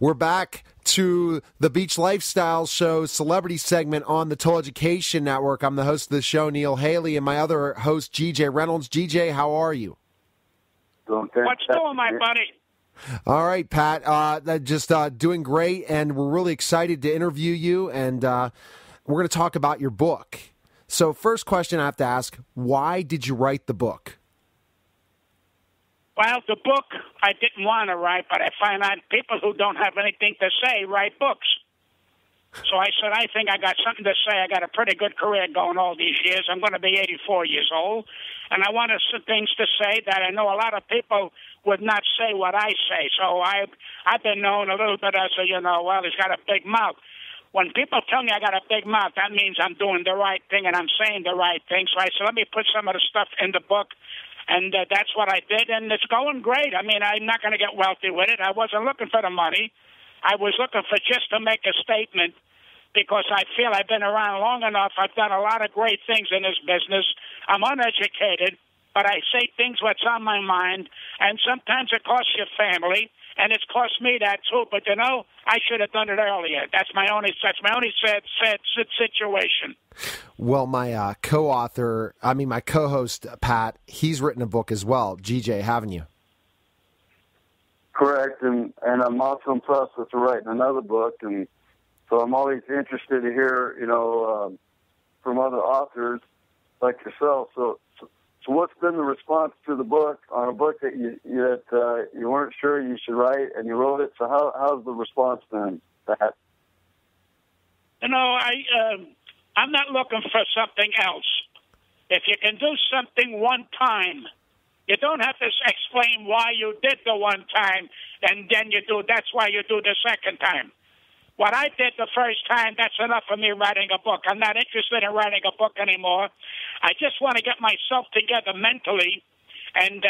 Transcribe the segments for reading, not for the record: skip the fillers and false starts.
We're back to the Beach Lifestyle Show celebrity segment on the Total Education Network. I'm the host of the show, Neil Haley, and my other host, GJ Reynolds. GJ, how are you? Doing fantastic. What's doing, my buddy? All right, Pat. Just doing great, and we're really excited to interview you, and we're going to talk about your book. So first question I have to ask, why did you write the book? Well, the book I didn't want to write, but I find out people who don't have anything to say write books. So I said, I think I got something to say. I got a pretty good career going all these years. I'm going to be 84 years old, and I wanted some things to say that I know a lot of people would not say what I say. So I've been known a little bit as a, well, he's got a big mouth. When people tell me I got a big mouth, that means I'm doing the right thing and I'm saying the right thing. So I said, let me put some of the stuff in the book. And that's what I did, and it's going great. I mean, I'm not going to get wealthy with it. I wasn't looking for the money. I was looking for just to make a statement because I feel I've been around long enough. I've done a lot of great things in this business. I'm uneducated, but I say things what's on my mind, and sometimes it costs your family, and it's cost me that too. But, I should have done it earlier. That's my only sad situation. Well, my my co-host, Pat, he's written a book as well. GJ, haven't you? Correct, and I'm also impressed with writing another book, and so I'm always interested to hear, from other authors like yourself. So what's been the response to the book on a book that you weren't sure you should write, and you wrote it? So how's the response been, Pat? I'm not looking for something else. If you can do something one time, you don't have to explain why you did the one time, and then that's why you do the second time. What I did the first time, that's enough for me writing a book. I'm not interested in writing a book anymore. I just want to get myself together mentally and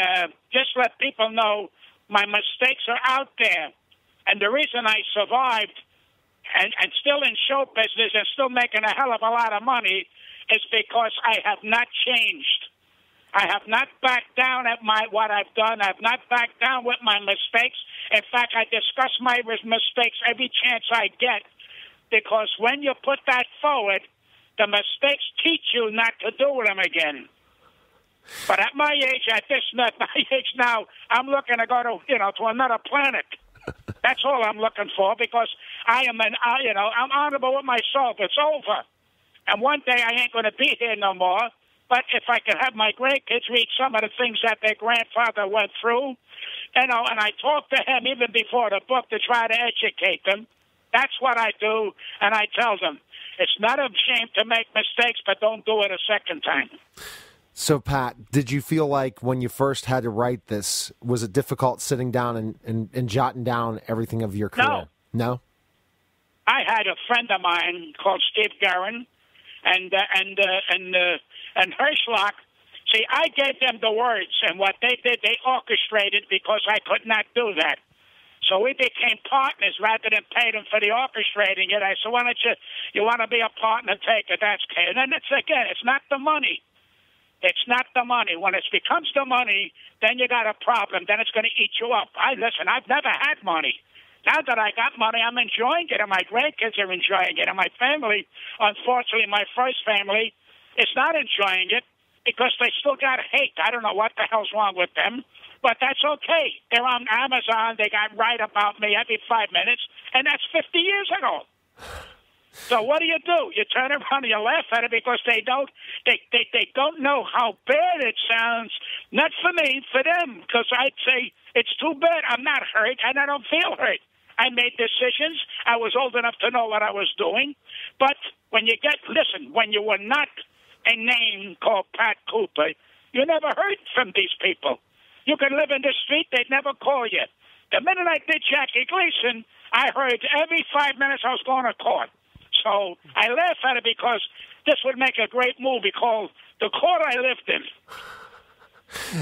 just let people know my mistakes are out there. And the reason I survived and still in show business and still making a hell of a lot of money is because I have not changed. I have not backed down at what I've done. I have not backed down with my mistakes. In fact, I discuss my mistakes every chance I get because when you put that forward, the mistakes teach you not to do them again. But at my age, now, I'm looking to go to another planet. That's all I'm looking for because I'm honorable with myself. It's over. And one day I ain't going to be here no more. But if I can have my grandkids read some of the things that their grandfather went through, and I talk to him even before the book to try to educate them, that's what I do, and I tell them, it's not a shame to make mistakes, but don't do it a second time. So, Pat, did you feel like when you first had to write this, was it difficult sitting down and jotting down everything of your career? No? I had a friend of mine called Steve Darin, and Hirschlock. See, I gave them the words, and what they did, they orchestrated because I could not do that. So we became partners rather than pay them for the orchestrating it. I said, why don't you want to be a partner, take it, that's okay. And then it's not the money. It's not the money. When it becomes the money, then you got a problem. Then it's going to eat you up. I've never had money. Now that I got money, I'm enjoying it, and my grandkids are enjoying it. And my family, unfortunately, my first family, is not enjoying it because they still got hate. I don't know what the hell's wrong with them, but that's okay. They're on Amazon. They got right about me every 5 minutes, and that's 50 years ago. So what do? You turn around and you laugh at it because they don't know how bad it sounds. Not for me, for them, because I'd say it's too bad. I'm not hurt, and I don't feel hurt. I made decisions. I was old enough to know what I was doing. But when you when you were not a name called Pat Cooper, you never heard from these people. You could live in the street, they'd never call you. The minute I did Jackie Gleason, I heard every 5 minutes I was going to court. So I laugh at it because this would make a great movie called The Court I Lived In.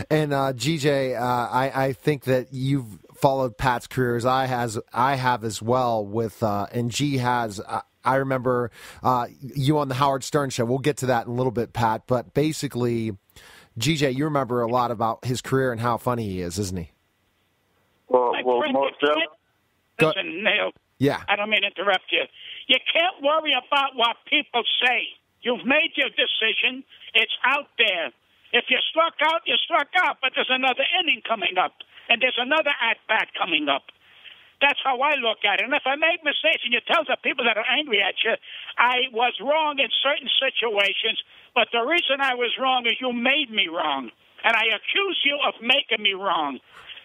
And GJ, I think that you've followed Pat's career as I have as well. And G has. I remember you on the Howard Stern show. We'll get to that in a little bit, Pat. But basically, GJ, you remember a lot about his career and how funny he is, isn't he? Well, most definitely. Listen, Neil. Yeah. I don't mean to interrupt you. You can't worry about what people say. You've made your decision. It's out there. If you struck out, you struck out, but there's another inning coming up, and there's another at-bat coming up. That's how I look at it. And if I make mistakes and you tell the people that are angry at you, I was wrong in certain situations, but the reason I was wrong is you made me wrong. And I accuse you of making me wrong.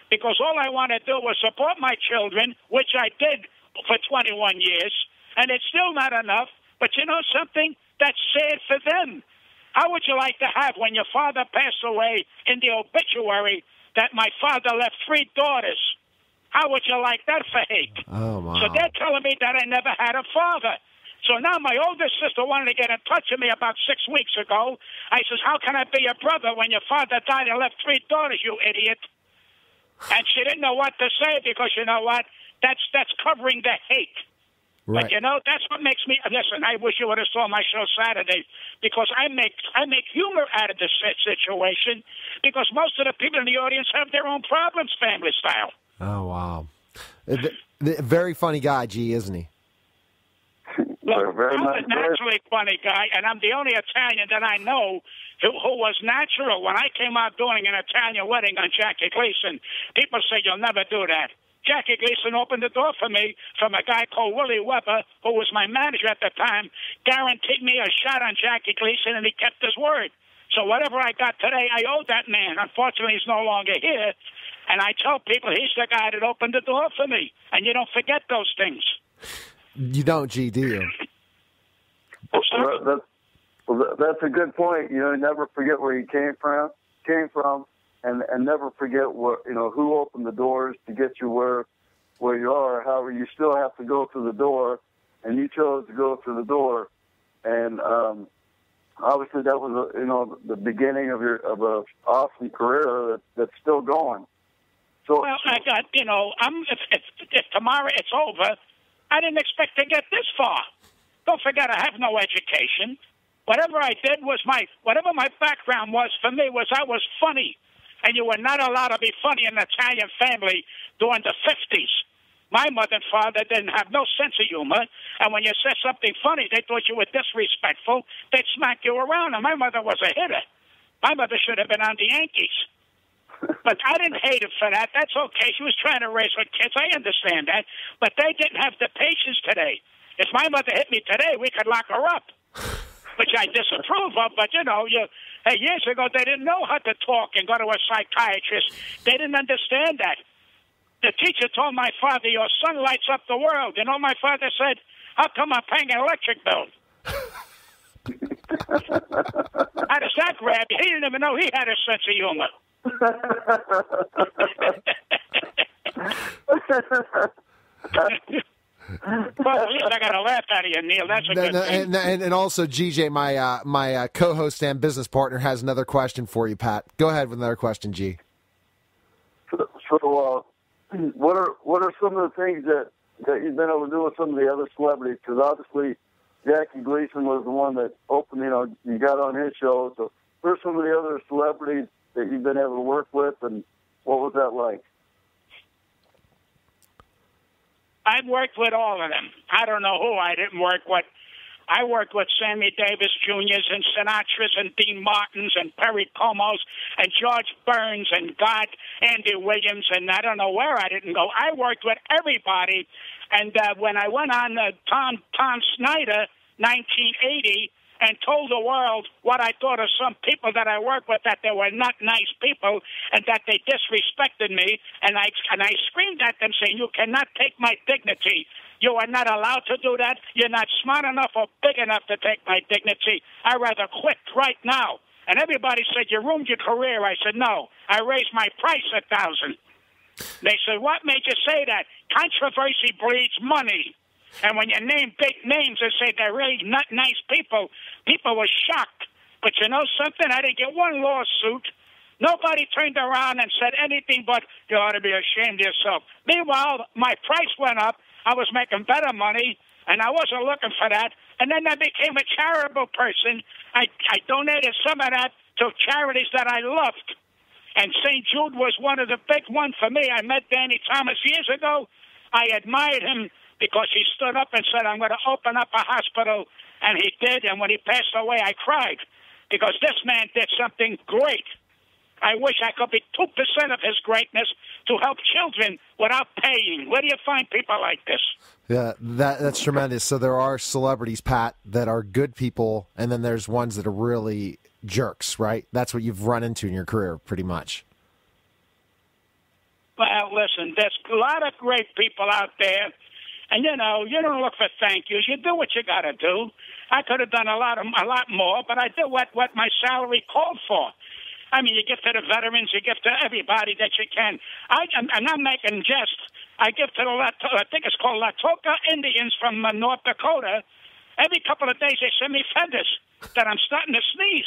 Because all I want to do was support my children, which I did for 21 years, and it's still not enough. But you know something? That's sad for them. How would you like to have, when your father passed away, in the obituary, that my father left 3 daughters? How would you like that for hate? Oh, wow. So they're telling me that I never had a father. So now my older sister wanted to get in touch with me about 6 weeks ago. I says, how can I be your brother when your father died and left 3 daughters, you idiot? And she didn't know what to say because, you know what, that's covering the hate. Right. But, you know, that's what makes me... Listen, I wish you would have saw my show Saturday, because I make humor out of this situation, because most of the people in the audience have their own problems, family style. Oh, wow. Very funny guy, G, isn't he? Look, I'm a naturally funny guy, and I'm the only Italian that I know who was natural. When I came out doing an Italian wedding on Jackie Gleason, people say, you'll never do that. Jackie Gleason opened the door for me from a guy called Willie Weber, who was my manager at the time, guaranteed me a shot on Jackie Gleason, and he kept his word. So whatever I got today, I owe that man. Unfortunately, he's no longer here. And I tell people he's the guy that opened the door for me. And you don't forget those things. You don't, G, do you? That's a good point. You know, never forget where you came from, and never forget what, you know, who opened the doors to get you where you are. However, you still have to go through the door, and you chose to go through the door, and obviously that was the beginning of a awesome career that's still going. So, well, I got, you know, if tomorrow it's over, I didn't expect to get this far. Don't forget, I have no education. Whatever I did was whatever my background was for me was I was funny. And you were not allowed to be funny in an Italian family during the 50s. My mother and father didn't have no sense of humor. And when you said something funny, they thought you were disrespectful. They'd smack you around. And my mother was a hitter. My mother should have been on the Yankees. But I didn't hate her for that. That's okay. She was trying to raise her kids. I understand that. But they didn't have the patience today. If my mother hit me today, we could lock her up, which I disapprove of. But, you know, years ago, they didn't know how to talk and go to a psychiatrist. They didn't understand that. The teacher told my father, your son lights up the world. You know, my father said, how come I'm paying an electric bill? How does that grab you? He didn't even know he had a sense of humor. Well, at least I got a laugh out of you, Neil. That's a good thing. And also, GJ, my co-host and business partner, has another question for you, Pat. Go ahead with another question, G. So what are some of the things that you've been able to do with some of the other celebrities? Because obviously, Jackie Gleason was the one that opened, you know, you got on his show. So who are some of the other celebrities that you've been able to work with, and what was that like? I've worked with all of them. I don't know who I didn't work with. I worked with Sammy Davis Jr.'s and Sinatra's and Dean Martin's and Perry Como's and George Burns and Andy Williams, and I don't know where I didn't go. I worked with everybody. And when I went on Tom Snyder, 1980, and told the world what I thought of some people that I worked with, that they were not nice people and that they disrespected me, and I screamed at them saying, you cannot take my dignity. You are not allowed to do that. You're not smart enough or big enough to take my dignity. I'd rather quit right now. And everybody said, you ruined your career. I said, no, I raised my price $1,000. They said, what made you say that? Controversy breeds money. And when you name big names and say they're really not nice people, people were shocked. But you know something? I didn't get one lawsuit. Nobody turned around and said anything but, you ought to be ashamed of yourself. Meanwhile, my price went up. I was making better money, and I wasn't looking for that. And then I became a charitable person. I donated some of that to charities that I loved. And St. Jude was one of the big ones for me. I met Danny Thomas years ago. I admired him because he stood up and said, I'm going to open up a hospital, and he did. And when he passed away, I cried because this man did something great. I wish I could be 2% of his greatness to help children without paying. Where do you find people like this? Yeah, that's tremendous. So there are celebrities, Pat, that are good people, and then there's ones that are really jerks, right? That's what you've run into in your career, pretty much. Well, listen, there's a lot of great people out there, and you don't look for thank yous. You do what you got to do. I could have done a lot more, but I did what my salary called for. I mean, you give to the veterans, you give to everybody that you can. I'm not making jest. I give to I think it's called Latoka Indians from North Dakota. Every couple of days they send me feathers that I'm starting to sneeze.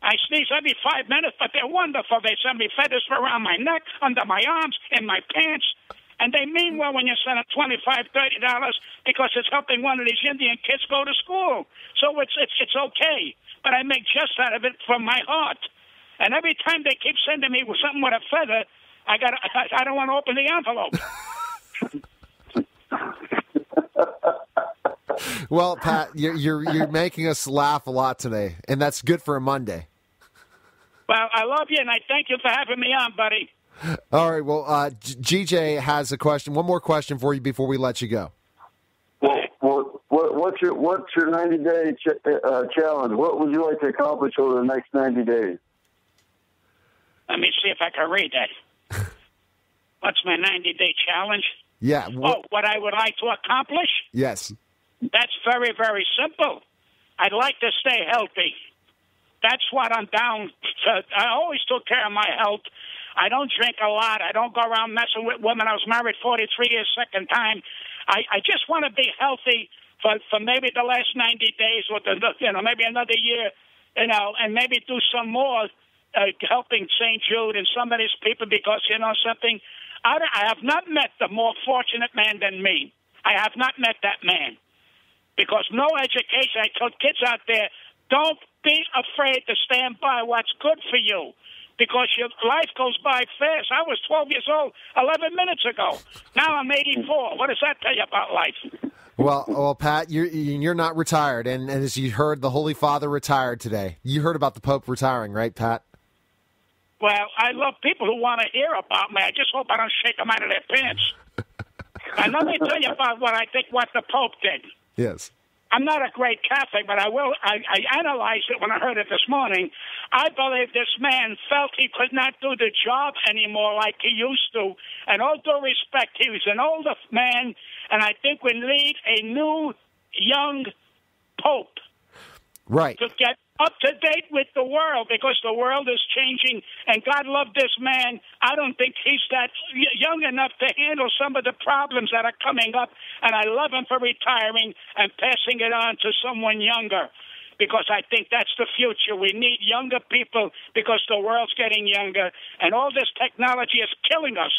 I sneeze every 5 minutes, but they're wonderful. They send me feathers around my neck, under my arms, in my pants. And they mean well when you send them $25, $30 because it's helping one of these Indian kids go to school. So it's okay. But I make jest out of it from my heart. And every time they keep sending me with something with a feather, I don't want to open the envelope. Well, Pat, you're making us laugh a lot today, and that's good for a Monday. Well, I love you, and I thank you for having me on, buddy. All right. Well, GJ has a question. One more question for you before we let you go. Well, what's your 90-day challenge? What would you like to accomplish over the next 90 days? Let me see if I can read that. What's my 90-day challenge? Yeah. What I would like to accomplish? Yes. That's very, very simple. I'd like to stay healthy. That's what I'm down to. I always took care of my health. I don't drink a lot. I don't go around messing with women. I was married 43 years, second time. I just want to be healthy for maybe the last 90 days, or maybe another year, and maybe do some more. Helping St. Jude and some of these people because, you know something, I have not met the more fortunate man than me. I have not met that man because no education. I tell kids out there, don't be afraid to stand by what's good for you because your life goes by fast. I was 12 years old 11 minutes ago. Now I'm 84. What does that tell you about life? Well, Pat, you're not retired, and as you heard, the Holy Father retired today. You heard about the Pope retiring, right, Pat? Well, I love people who want to hear about me. I just hope I don't shake them out of their pants. And let me tell you about what the Pope did. Yes. I'm not a great Catholic, but I analyzed it when I heard it this morning. I believe this man felt he could not do the job anymore like he used to. And all due respect, he was an older man, and I think we need a new, young Pope. Right. To get up to date with the world because the world is changing, and God love this man. I don't think he's that young enough to handle some of the problems that are coming up, and I love him for retiring and passing it on to someone younger because I think that's the future. We need younger people because the world's getting younger, and all this technology is killing us.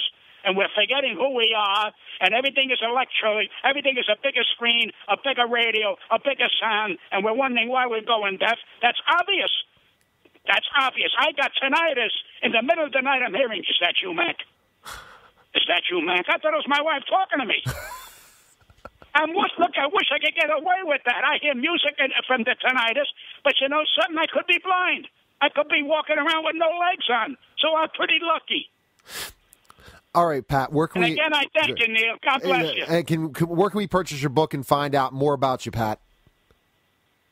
And we're forgetting who we are, and everything is electronic. Everything is a bigger screen, a bigger radio, a bigger sound, and we're wondering why we're going deaf. That's obvious. That's obvious. I got tinnitus. In the middle of the night, I'm hearing, is that you, Mac? Is that you, Mac? I thought it was my wife talking to me. I wish I could get away with that. I hear music from the tinnitus, but you know something? I could be blind. I could be walking around with no legs on, so I'm pretty lucky. All right, Pat, where can again, I thank you, Neil. God bless you. And where can we purchase your book and find out more about you, Pat?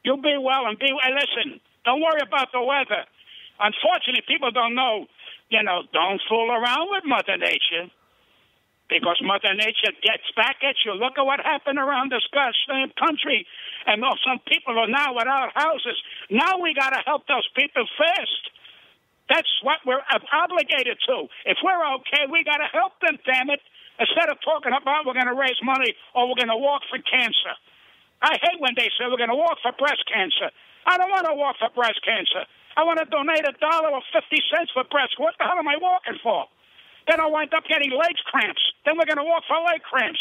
You be well and listen, don't worry about the weather. Unfortunately, people don't know, don't fool around with Mother Nature because Mother Nature gets back at you. Look at what happened around this same country. And some people are now without houses. Now we got to help those people first. That's what we're obligated to. If we're okay, we got to help them, damn it, instead of talking about we're going to raise money or we're going to walk for cancer. I hate when they say we're going to walk for breast cancer. I don't want to walk for breast cancer. I want to donate $1 or 50 cents for breast. What the hell am I walking for? Then I'll wind up getting leg cramps. Then we're going to walk for leg cramps.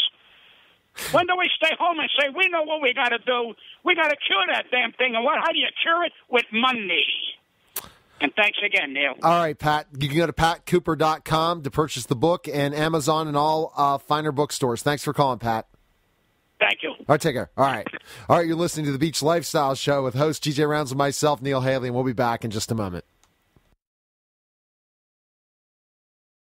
When do we stay home and say, we know what we got to do? We got to cure that damn thing. And how do you cure it? With money. And thanks again, Neil. All right, Pat. You can go to patcooper.com to purchase the book and Amazon and all finer bookstores. Thanks for calling, Pat. Thank you. All right, take care. All right. All right, you're listening to the Beach Lifestyle Show with host GJ Rounds and myself, Neil Haley, and we'll be back in just a moment.